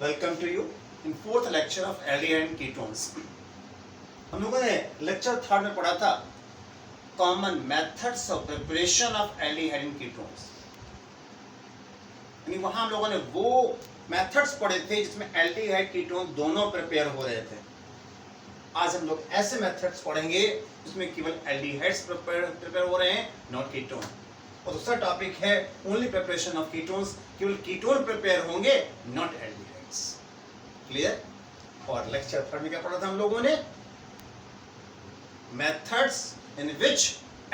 Welcome to you in fourth lecture of aldehyde and ketones. हम लोगों ने lecture third में पढ़ा था common methods of preparation of aldehyde and ketones. यानी वहां हम लोगों ने वो मेथड्स पढ़े थे जिसमें एल्डिहाइड कीटोन दोनों प्रिपेयर हो रहे थे। आज हम लोग ऐसे मेथड्स पढ़ेंगे जिसमें केवल एल्डिहाइड्स प्रिपेयर हो रहे हैं, नॉट कीटोन। और दूसरा टॉपिक है ओनली प्रिपरेशन ऑफ कीटोन्स, केवल कीटोन प्रिपेयर होंगे, नॉट एल्डिहाइड्स। क्लियर? और लेक्चर थर्ड में क्या पढ़ा था हम लोगों ने? Methods in which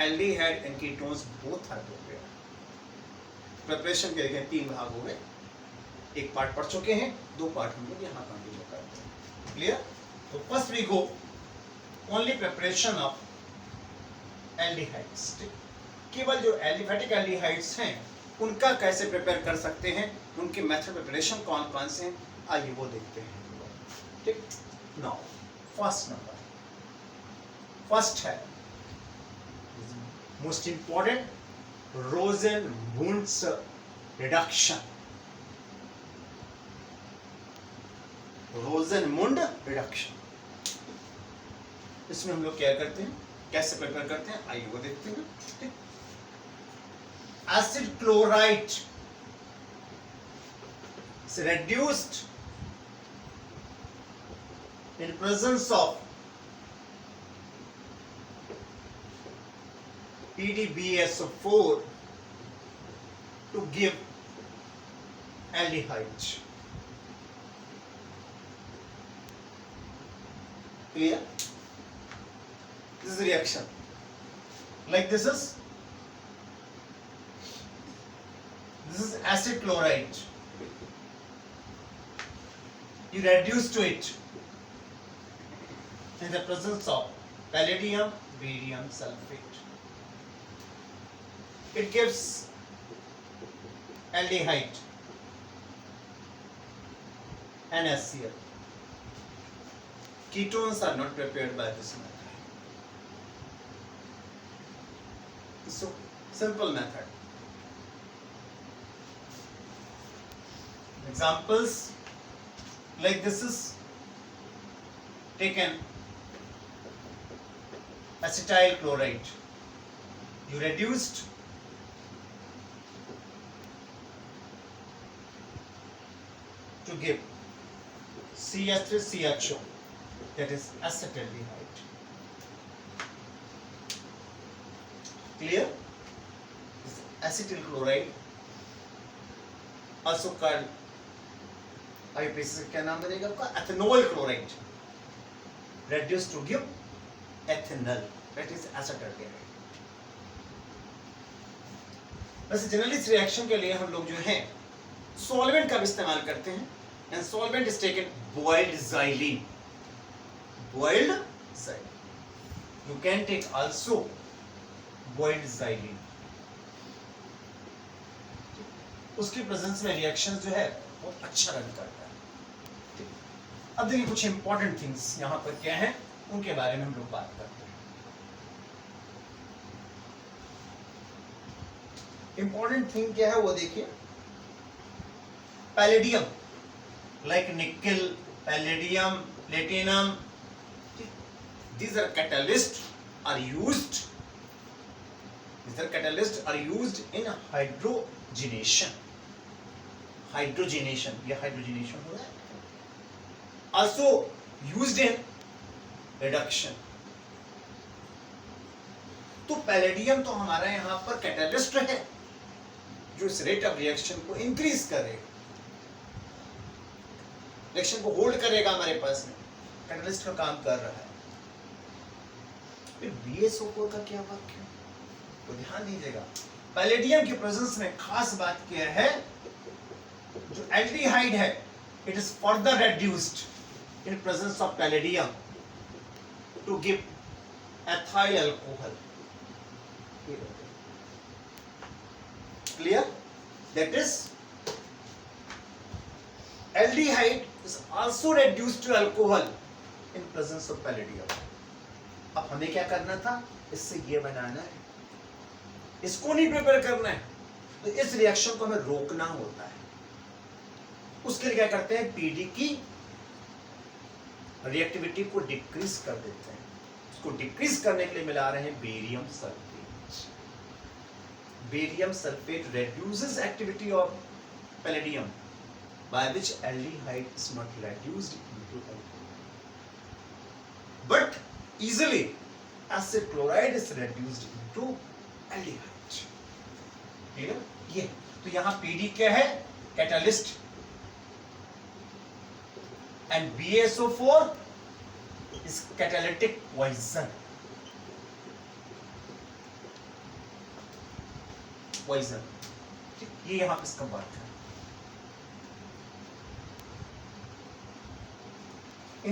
aldehyde and ketones both are prepared. Preparation के देखिए तीन भाग हो गए, एक पार्ट पढ़ चुके हैं, दो पार्ट हम लोग यहाँ कंटिन्यू करते हैं। क्लियर? तो first we go only preparation of aldehydes. केवल जो एलिफेटिक एल्डिहाइड्स हैं उनका कैसे प्रिपेयर कर सकते हैं, उनके मेथड प्रिपरेशन कौन कौन से हैं, आइए वो देखते हैं। ठीक, नाउ फर्स्ट नंबर, फर्स्ट है मोस्ट इंपॉर्टेंट, रोजेनमुंड्स रिडक्शन। रोजेनमुंड रिडक्शन, इसमें हम लोग क्या करते हैं, कैसे प्रिपेयर करते हैं, आइए वो देखते हैं। ठीक, acid chloride is reduced in presence of PDBSO4 to give aldehyde. Clear? This is a reaction. Like this is acid chloride. You reduce to it in the presence of palladium, barium sulfate. It gives aldehyde, NaCl. Ketones are not prepared by this method. So, simple method. Examples like this is taken acetyl chloride. You reduced to give CH3CHO, that is acetaldehyde. Clear? This acetyl chloride, also called क्या नाम बनेगा आपका, ethanol chloride, reduce to give ethanol, that is acetaldehyde. वैसे generally इस reaction के लिए हम लोग जो है सॉल्वेंट का भी इस्तेमाल करते हैं, and solvent is taken boiled xylene. Boiled xylene, you can take also boiled xylene. उसकी प्रेजेंस में रिएक्शन जो है बहुत अच्छा रन करता है। अब देखिए कुछ इंपॉर्टेंट थिंग्स यहां पर क्या है, उनके बारे में हम लोग बात करते हैं। इंपॉर्टेंट थिंग क्या है वो देखिए, पैलेडियम, लाइक निकल, palladium, platinum, these are catalysts are used in hydrogenation. ये हाइड्रोजनेशन हो रहा है, also used in reduction. तो पैलेडियम तो हमारा यहां पर कैटलिस्ट है जो इस रेट ऑफ रिएक्शन को इंक्रीज करेगा, रिएक्शन को होल्ड करेगा हमारे पास में, कैटलिस्ट का काम कर रहा है। फिर BSO4 का क्या वाक्य है तो ध्यान दीजिएगा, पैलेडियम की प्रेजेंस में खास बात क्या है, जो एल्डिहाइड है it is further reduced in presence of palladium to give ethyl alcohol. Clear? That is, aldehyde is also reduced to alcohol in presence of palladium. अब हमें क्या करना था, इससे ये बनाना है, इसको नहीं प्रिपेयर करना है, तो इस रिएक्शन को हमें रोकना होता है। उसके लिए क्या करते हैं, पीडी की रिएक्टिविटी को डिक्रीज कर देते हैं। उसको डिक्रीज करने के लिए मिला रहे हैं barium sulphate. Barium sulphate reduces activity of palladium by which aldehyde is not reduced into alcohol, but easily acid chloride is reduced into aldehyde। ठीक है, ये तो यहां पीडी क्या है, catalyst, and BaSO4 is catalytic poison। poison, ये यहां पे इसका बात है।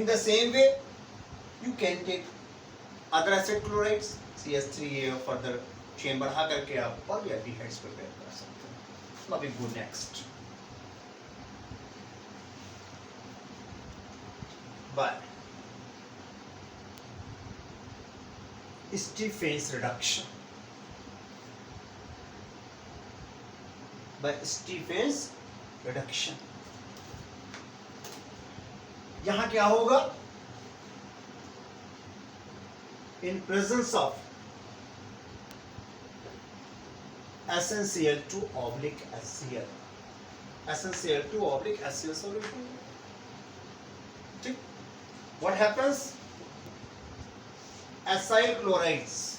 In the same way, you can take other acid chlorides, CH3A, further chain बढ़ा करके आप और भी aldehydes prepare कर सकते हैं। Now we go next. By Stefan's reduction. By Stefan's reduction. यहां क्या होगा, in presence of SnCl2 oblique HCl, SnCl2 oblique HCl solution, ठीक, what happens, acyl chlorides,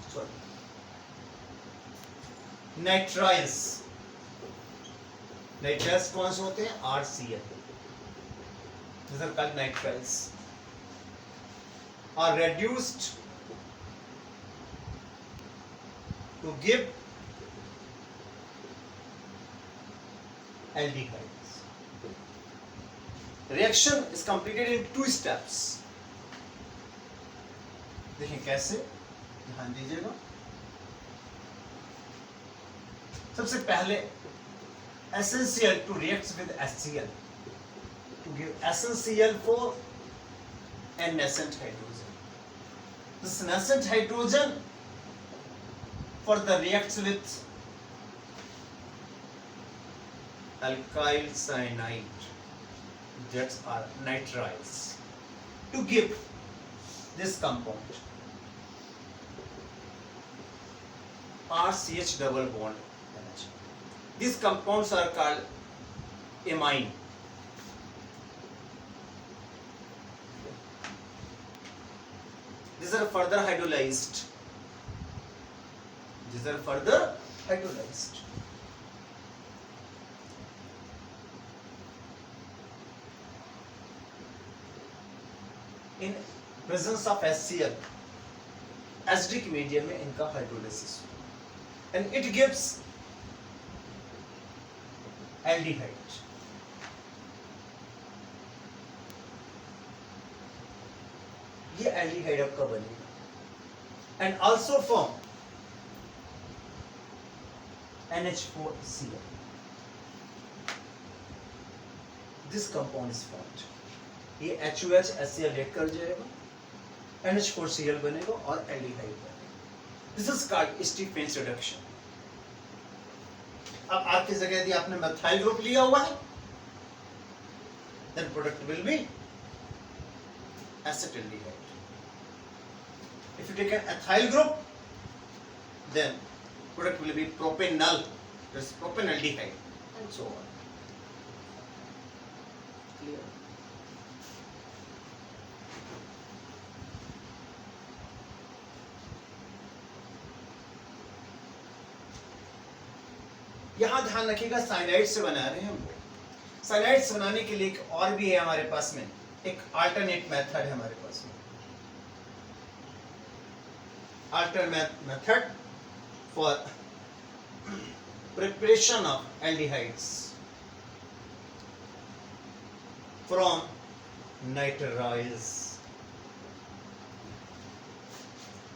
sorry, nitriles, nitriles कौन से होते हैं, RCl, these are called nitriles, are reduced to give aldehydes. Reaction is completed in 2 steps. देखिए कैसे, ध्यान दीजिएगा। सबसे पहले SnCl2 reacts with HCl to give SnCl4 and nascent hydrogen. This nascent hydrogen further reacts with alkyl cyanide, that are nitriles, to give this compound RCH double bond NH. These compounds are called amine. These are further hydrolyzed. These are further hydrolyzed. In presence of HCl, acidic medium में इनका hydrolysis, and it gives aldehyde. ये aldehyde आपका बनेगा, and also form NH4Cl. This compound is formed. ये HOH HCl react कर जाएगा, NH4Cl बनेगा और aldehyde बनेगा. This is called Stefan's reduction. अब आपकी जगह यदि आपने methyl group लिया हुआ है, then product will be acetaldehyde. If you take an ethyl group, then product will be propanol, that's propanaldehyde, and so on. Clear? यहां ध्यान रखिएगा, साइनाइड से बना रहे हैं हम लोग। साइनाइड से बनाने के लिए एक और भी है हमारे पास में, एक अल्टरनेट मेथड है हमारे पास में, alternate method for preparation of aldehydes from nitriles.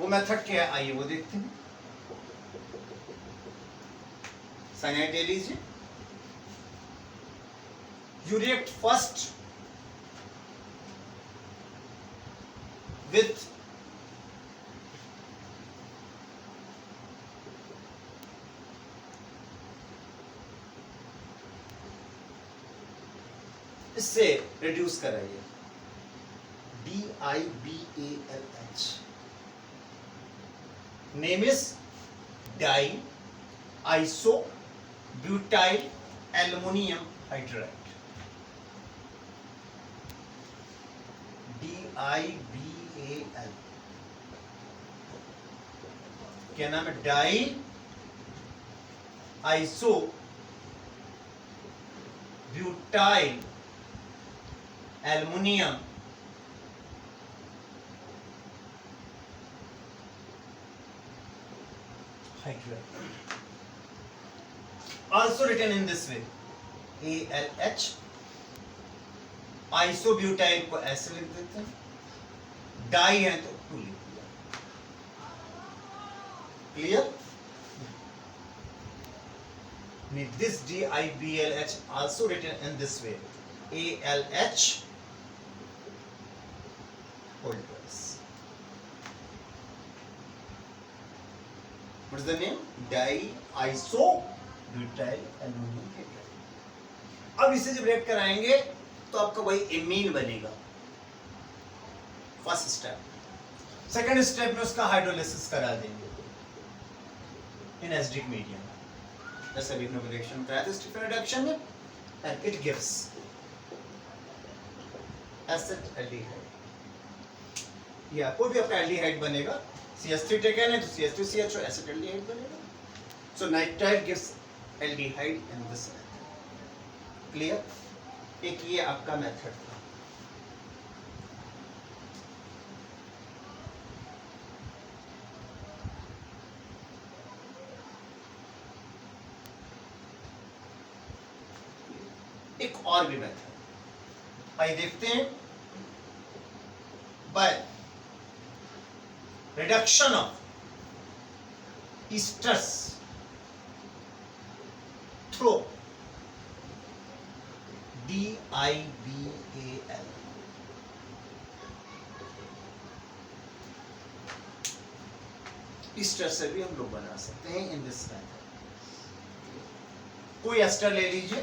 वो मेथड क्या है, आइए वो देखते हैं। साइनाइड ले लीजिए, you react first with इससे रिड्यूस कराइए, DIBALH, name is diisobutyl aluminium hydride, DIBAL, क्या नाम है, diisobutyl aluminium hydride, also written in this way, ALH, isobutyl को ऐसे लिख देते हैं, डाई है तो 2 लिख दिया, clear. This DIBALH also written in this way, ALH whole twice. What is the name? Diisobutyl aluminum hydride. अब इसे जब रिएक्ट कराएंगे तो आपका वही एमीन बनेगा, फर्स्ट स्टेप। सेकंड स्टेप में उसका हाइड्रोलिसिस करा देंगे इन एसिडिक मीडियम, जैसे अभी हमने रिएक्शन कराया था स्टीफन रिडक्शन में, and it gives acid aldehyde, या कोई भी आपका एल्डिहाइड बनेगा, CH3 टेकन है तो CH2CHO एसिड एल्डिहाइड बनेगा, so nitrile gives aldehyde in this method, clear. एक ये आपका मेथड था। एक और भी मेथड आइए देखते हैं, bye reduction of esters through DIBAL, Easter से भी हम लोग बना सकते हैं इन दिस मेथड। कोई एस्टर ले लीजिए,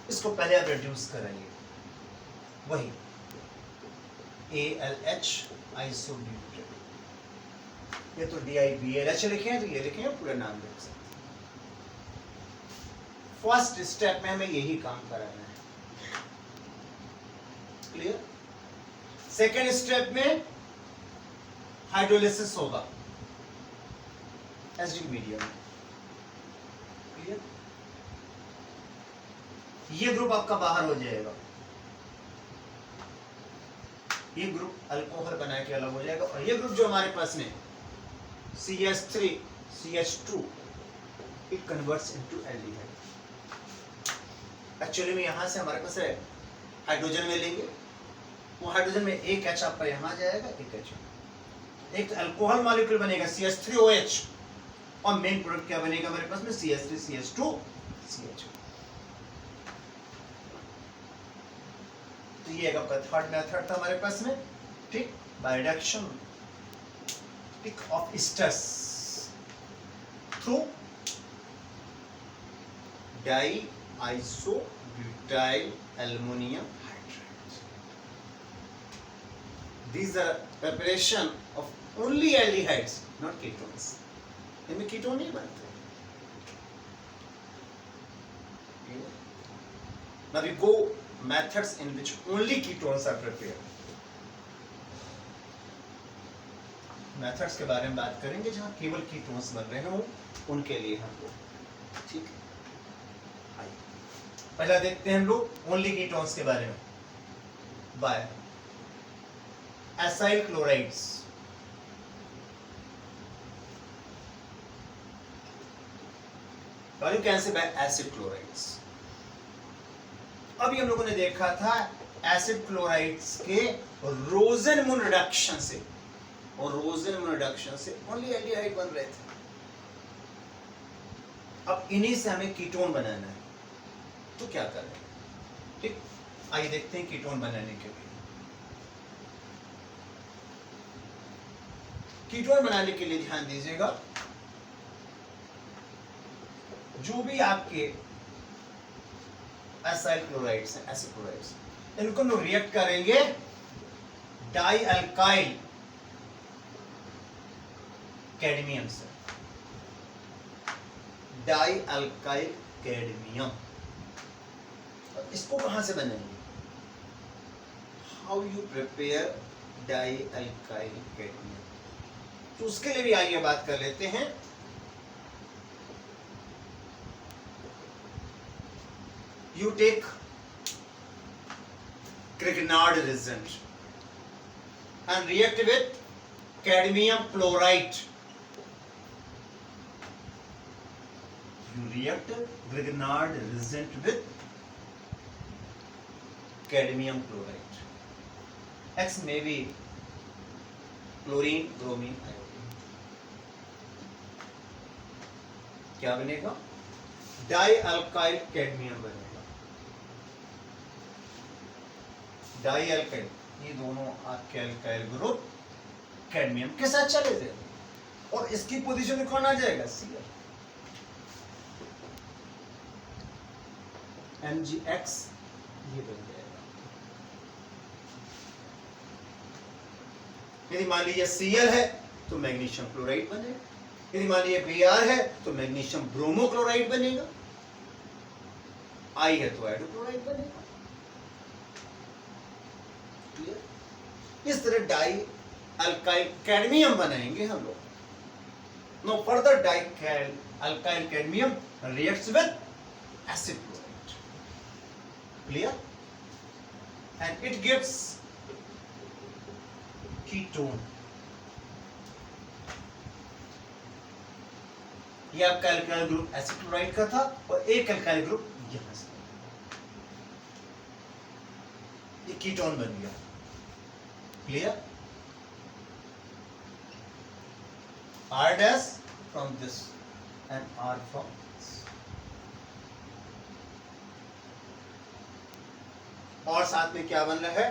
इसको पहले आप रिड्यूस कराइए, वही ALH आइसोब्यूटाइल, ये तो DIBALH लिखे हैं तो ये लिखे हैं, पूरा नाम लिख सकते हैं। फर्स्ट स्टेप में हमें यही काम कराना है, क्लियर। सेकेंड स्टेप में हाइड्रोलिसिस होगा एसिडिक मीडियम में, क्लियर। ये ग्रुप आपका बाहर हो जाएगा, ये ग्रुप अल्कोहल बना के अलग हो जाएगा, और ये ग्रुप जो हमारे पास में CH3 CH2 it converts into aldehyde. Actually में यहां से हमारे पास है हाइड्रोजन में लेंगे, वो हाइड्रोजन में एक H आपका यहां जाएगा, एक H, एक अल्कोहल मॉलिक्यूल बनेगा CH3OH, और मेन प्रोडक्ट क्या बनेगा हमारे पास में CH3 CH2 CH। तो ये आपका थर्ड मेथड था हमारे पास में, ठीक, by reduction of esters through diisobutyl aluminium hydride. These are preparation of only aldehydes, not ketones. इनमें कीटोन नहीं बनते। Now we go methods in which only ketones are prepared. Methods के बारे में बात करेंगे जहां केवल कीटोन्स बन रहे हो, उनके लिए हम लोग, ठीक है। आइए पहला देखते हैं हम लोग ओनली कीटोन्स के बारे में, by acyl chlorides. You can say by acid chlorides। अभी हम लोगों ने देखा था एसिड क्लोराइड्स के रोजेनमुन रिडक्शन से, और रोजेनमुन रिडक्शन से ओनली एल्डिहाइड बन रहे थे। अब इन्हीं से हमें कीटोन बनाना है, तो क्या करें, ठीक। आइए देखते हैं कीटोन बनाने के लिए। कीटोन बनाने के लिए ध्यान दीजिएगा, जो भी आपके एसाइल क्लोराइड्स हैं, एसिड क्लोराइड्स, इनको लोग रिएक्ट करेंगे डाई अल्काइल कैडमियम से, डाई अल्काइल कैडमियम। इसको कहां से बनेंगे? How you prepare die alkyl cadmium, तो उसके लिए भी आइए बात कर लेते हैं। You take Grignard reagent and react with cadmium chloride. You react Grignard reagent with cadmium chloride. X may be chlorine, bromine, iodine. क्या बनेगा? डाई अल्काइल कैडमियम बनेगा। डाई अल्काइल, ये दोनों आपके अल्काइल ग्रुप कैडमियम के साथ चले जाएंगे और इसकी पोजीशन कौन आ जाएगा? Cl, MgX ये बन जाएगा। यदि मान लीजिए Cl है तो मैग्नीशियम क्लोराइड बनेगा, यदि मान लीजिए Br है तो मैग्नीशियम ब्रोमो क्लोराइड बनेगा, I है तो आयोडो क्लोराइड बनेगा। इस तरह डाई अल्काइल कैडमियम बनाएंगे हम लोग। No further dialkyl cadmium reacts with acid chloride, clear, and it gives ketone. ये आपका अल्काइल ग्रुप एसिड क्लोराइड का था और एक अल्काइल ग्रुप यहां से, ये कीटोन बन गया, clear. R dash from this and R from this। और साथ में क्या बन रहा है,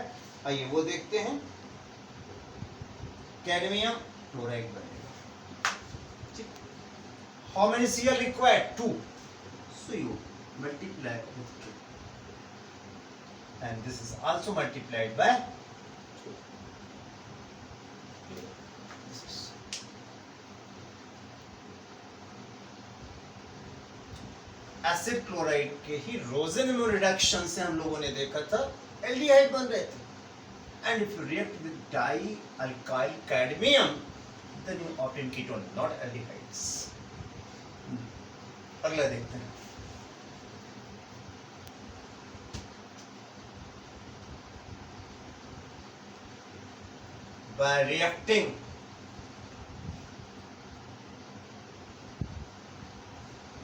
आइए वो देखते हैं। कैडमियम क्लोराइड बनेगा, ठीक। How many Cl required? 2, so you multiply with 2 and this is also multiplied by 2। Acid chloride के ही रोजेनमो रिडक्शन से हम लोगों ने देखा था एल्डिहाइड बन रहे थे। And if you react with dialkyl cadmium then you obtain ketone, not aldehydes. अगला देखते हैं। By reacting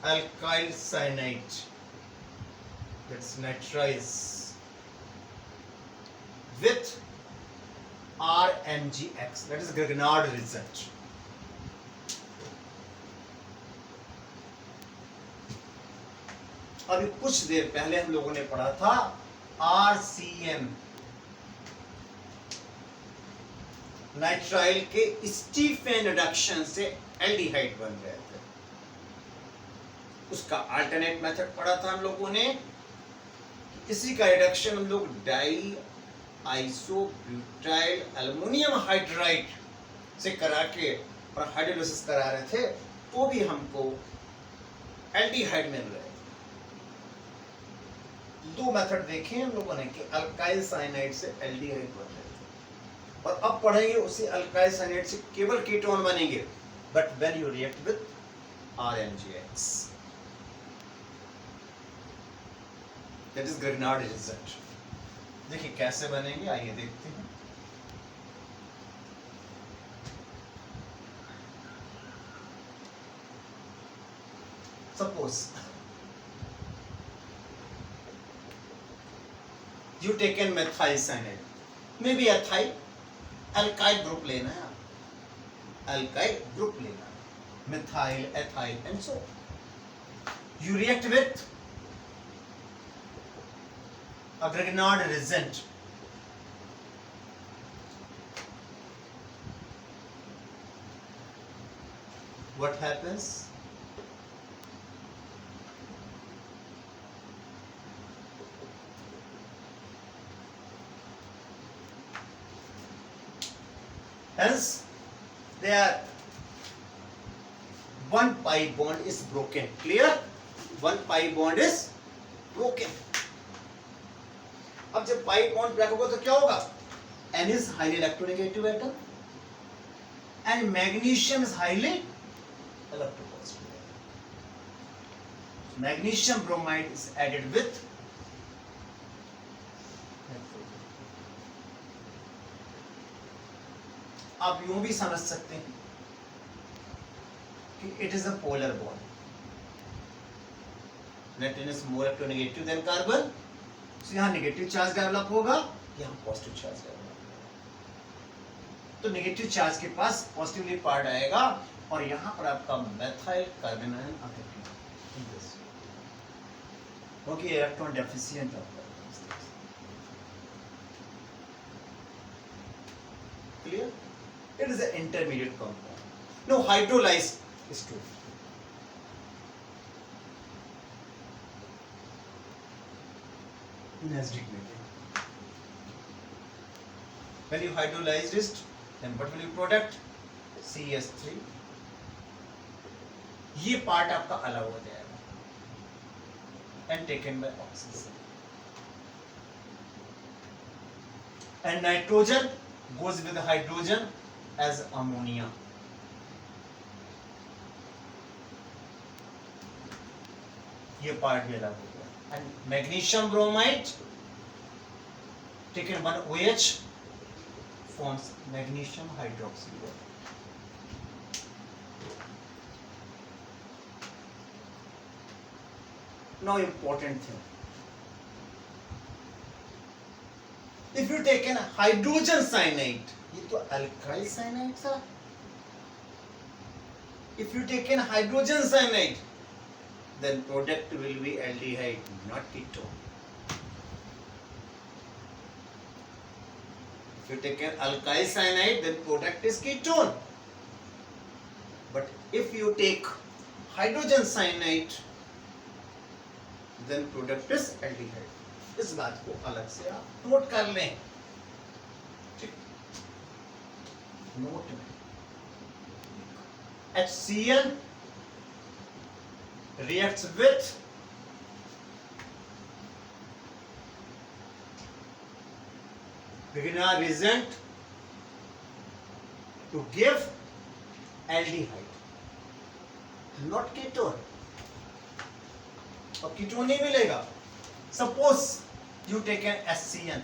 alkyl cyanide, that's nitrize, with RMgX, that is Grignard reagent। अभी कुछ देर पहले हम लोगों ने पढ़ा था RCM, नाइट्राइल के स्टीफेन रिडक्शन से एल्डिहाइड बन रहे थे। उसका अल्टरनेट मेथड पढ़ा था हम लोगों ने। इसी का रिडक्शन हम लोग डाई आइसोब्यूटाइल एल्युमिनियम हाइड्राइड से करा के और हाइड्रोलिसिस करा रहे थे, तो भी हमको एल्डिहाइड मिल रहे थे। दो मेथड देखे हम लोगों ने कि अल्काइल साइनाइड से एल्डिहाइड बन रहे थे, और अब पढ़ेंगे उसी अल्काइल साइनाइड से केवल कीटोन बनेंगे, but when you react with RMgX, that is Grignard result. देखिए कैसे बनेंगे, आइए देखते हैं। Suppose you taken methyl cyanide, maybe ethyl, alkyl group लेना है, alkyl group लेना है, methyl, ethyl and so you react with a Grignard reagent, what happens? Hence, there one pi bond is broken. Clear? One pi bond is broken. अब जब pi bond break होगा तो क्या होगा? N is highly electronegative atom and magnesium is highly electropositive. Magnesium bromide is added with आप यूं भी समझ सकते हैं कि it is a polar bond. Nitrogen is more electronegative than carbon, तो यहां नेगेटिव चार्ज डेवलप होगा, यहां पॉजिटिव चार्ज डेवलप होगा. तो नेगेटिव चार्ज के पास पॉजिटिवली पार्ट आएगा और यहां पर आपका मेथाइल कार्बन आयन अफेक्ट होगा, क्योंकि इलेक्ट्रॉन डेफिशिएंट होता है. Clear? It is an intermediate compound. No, hydrolyzed is true. In acidic medium. When you hydrolyze it, then what will you product? CH3. ये पार्ट आपका अलग हो जाएगा and taken by oxygen. And nitrogen goes with hydrogen as ammonia. ये part भी अलग हो गया. And magnesium bromide taken one OH forms magnesium hydroxide. Now important thing. If you take an hydrogen cyanide, ये तो alkyl cyanide था. If you take an hydrogen cyanide, then product will be aldehyde, not ketone. If you take an alkyl cyanide, then product is ketone. But if you take hydrogen cyanide, then product is aldehyde. इस बात को अलग से आप note कर लें. Note में HCl reacts with Grignard reagent to give aldehyde, not ketone. और कीटोन नहीं मिलेगा. Suppose you take an HCl,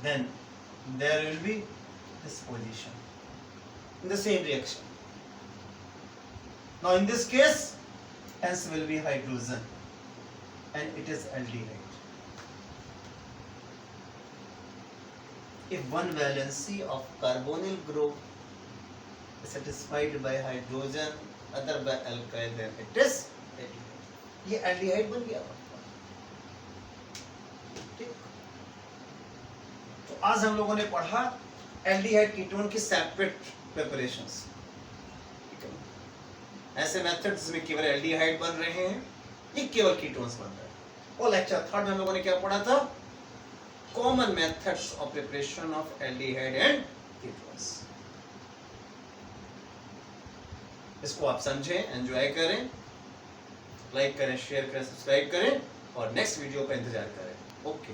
then there will be this position in the same reaction. Now in this case, hence will be hydrogen and it is aldehyde. If one valency of carbonyl group is satisfied by hydrogen, other by alkyl, then it is aldehyde. ये aldehyde बन गया. ठीक. तो आज हम लोगों ने पढ़ा एल्डिहाइड कीटोन की सेपरेट प्रिपरेशंस. ऐसे मेथड्स में केवल एल्डिहाइड बन रहे हैं, ये केवल कीटोन्स बन रहे हैं. और लेक्चर थर्ड में हम लोगों ने क्या पढ़ा था? Common methods of preparation of aldehyde and ketones. इसको आप समझें, एंजॉय करें, लाइक करें, शेयर करें, सब्सक्राइब करें और नेक्स्ट वीडियो का इंतजार करें. ओके.